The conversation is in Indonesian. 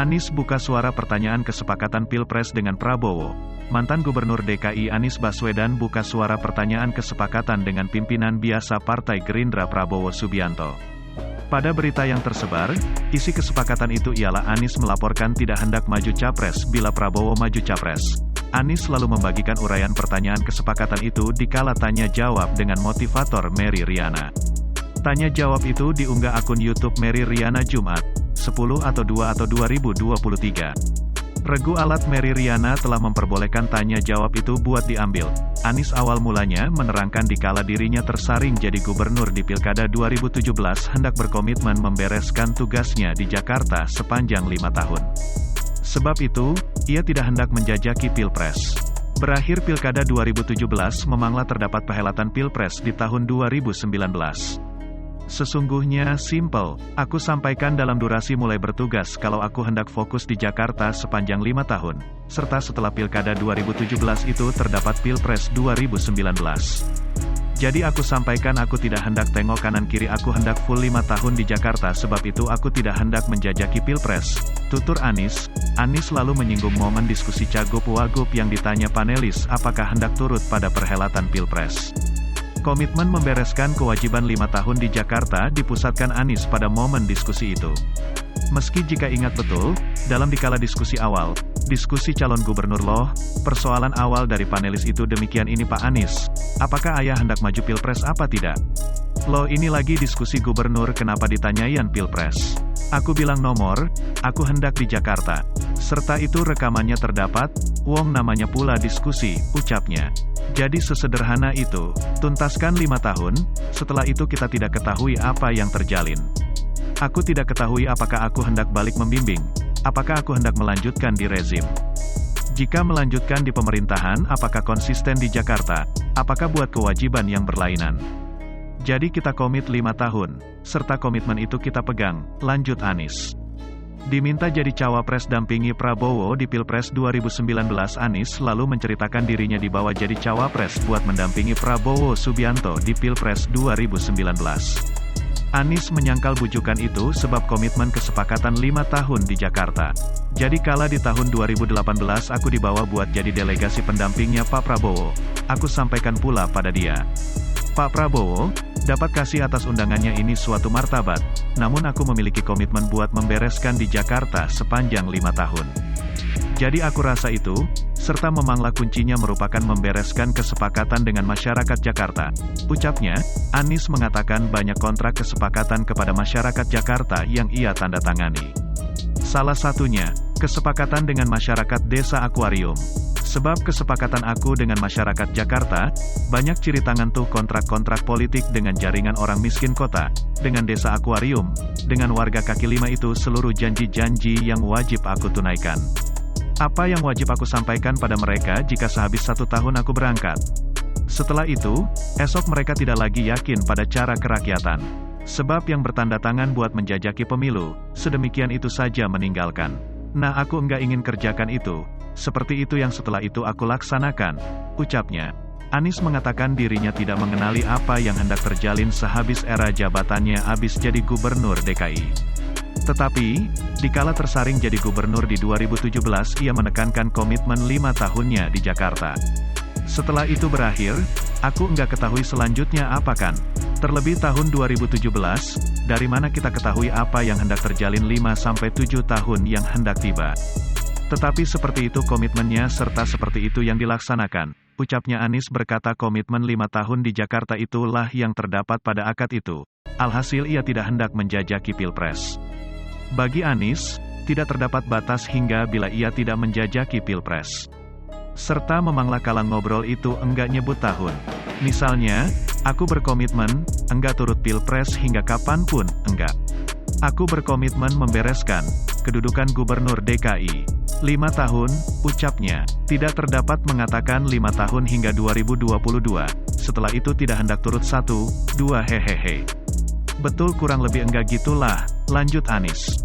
Anies buka suara pertanyaan kesepakatan Pilpres dengan Prabowo. Mantan Gubernur DKI Anies Baswedan buka suara pertanyaan kesepakatan dengan pimpinan biasa Partai Gerindra Prabowo Subianto. Pada berita yang tersebar, isi kesepakatan itu ialah Anies melaporkan tidak hendak maju capres bila Prabowo maju capres. Anies lalu membagikan uraian pertanyaan kesepakatan itu di kala tanya jawab dengan motivator Mary Riana. Tanya jawab itu diunggah akun YouTube Mary Riana Jumat, 10 atau 2 atau 2023. Regu alat Mary Riana telah memperbolehkan tanya jawab itu buat diambil. Anies awal mulanya menerangkan dikala dirinya tersaring jadi gubernur di Pilkada 2017 hendak berkomitmen membereskan tugasnya di Jakarta sepanjang 5 tahun. Sebab itu, ia tidak hendak menjajaki Pilpres. Berakhir Pilkada 2017 memanglah terdapat perhelatan Pilpres di tahun 2019. Sesungguhnya simple, aku sampaikan dalam durasi mulai bertugas kalau aku hendak fokus di Jakarta sepanjang 5 tahun, serta setelah Pilkada 2017 itu terdapat Pilpres 2019. Jadi aku sampaikan aku tidak hendak tengok kanan kiri, aku hendak full 5 tahun di Jakarta, sebab itu aku tidak hendak menjajaki Pilpres, tutur Anies. Anies lalu menyinggung momen diskusi Cagup-Wagub yang ditanya panelis apakah hendak turut pada perhelatan Pilpres. Komitmen membereskan kewajiban 5 tahun di Jakarta dipusatkan Anies pada momen diskusi itu. Meski jika ingat betul, dalam dikala diskusi awal, diskusi calon gubernur loh, persoalan awal dari panelis itu demikian ini Pak Anies, apakah ayah hendak maju Pilpres apa tidak? Loh ini lagi diskusi gubernur kenapa ditanyain Pilpres? Aku bilang nomor, aku hendak di Jakarta. Serta itu rekamannya terdapat, wong namanya pula diskusi, ucapnya. Jadi sesederhana itu, tuntaskan 5 tahun, setelah itu kita tidak ketahui apa yang terjalin. Aku tidak ketahui apakah aku hendak balik membimbing, apakah aku hendak melanjutkan di rezim. Jika melanjutkan di pemerintahan apakah konsisten di Jakarta, apakah buat kewajiban yang berlainan. Jadi kita komit 5 tahun, serta komitmen itu kita pegang, lanjut Anies. Diminta jadi cawapres dampingi Prabowo di Pilpres 2019, Anies lalu menceritakan dirinya dibawa jadi cawapres buat mendampingi Prabowo Subianto di Pilpres 2019. Anies menyangkal bujukan itu sebab komitmen kesepakatan 5 tahun di Jakarta. Jadi kala di tahun 2018 aku dibawa buat jadi delegasi pendampingnya Pak Prabowo, aku sampaikan pula pada dia. Pak Prabowo, dapat kasih atas undangannya ini suatu martabat, namun aku memiliki komitmen buat membereskan di Jakarta sepanjang 5 tahun. Jadi aku rasa itu, serta memanglah kuncinya merupakan membereskan kesepakatan dengan masyarakat Jakarta. Ucapnya, Anies mengatakan banyak kontrak kesepakatan kepada masyarakat Jakarta yang ia tanda tangani. Salah satunya, kesepakatan dengan masyarakat Desa Akuarium. Sebab kesepakatan aku dengan masyarakat Jakarta, banyak ciri tangan tuh kontrak-kontrak politik dengan jaringan orang miskin kota, dengan Desa Akuarium, dengan warga kaki lima itu seluruh janji-janji yang wajib aku tunaikan. Apa yang wajib aku sampaikan pada mereka jika sehabis 1 tahun aku berangkat? Setelah itu, esok mereka tidak lagi yakin pada cara kerakyatan. Sebab yang bertanda tangan buat menjajaki pemilu, sedemikian itu saja meninggalkan. Nah aku enggak ingin kerjakan itu. Seperti itu yang setelah itu aku laksanakan, ucapnya. Anies mengatakan dirinya tidak mengenali apa yang hendak terjalin sehabis era jabatannya habis jadi gubernur DKI. Tetapi, dikala tersaring jadi gubernur di 2017 ia menekankan komitmen 5 tahunnya di Jakarta. Setelah itu berakhir, aku enggak ketahui selanjutnya apa kan. Terlebih tahun 2017, dari mana kita ketahui apa yang hendak terjalin 5-7 tahun yang hendak tiba. Tetapi seperti itu komitmennya serta seperti itu yang dilaksanakan, ucapnya. Anies berkata komitmen 5 tahun di Jakarta itulah yang terdapat pada akad itu. Alhasil ia tidak hendak menjajaki Pilpres. Bagi Anies, tidak terdapat batas hingga bila ia tidak menjajaki Pilpres. Serta memanglah kala ngobrol itu enggak nyebut tahun. Misalnya, aku berkomitmen, enggak turut Pilpres hingga kapanpun, enggak. Aku berkomitmen membereskan kedudukan gubernur DKI. 5 tahun, ucapnya, tidak terdapat mengatakan 5 tahun hingga 2022, setelah itu tidak hendak turut 1, 2 hehehe. Betul kurang lebih enggak gitulah, lanjut Anies.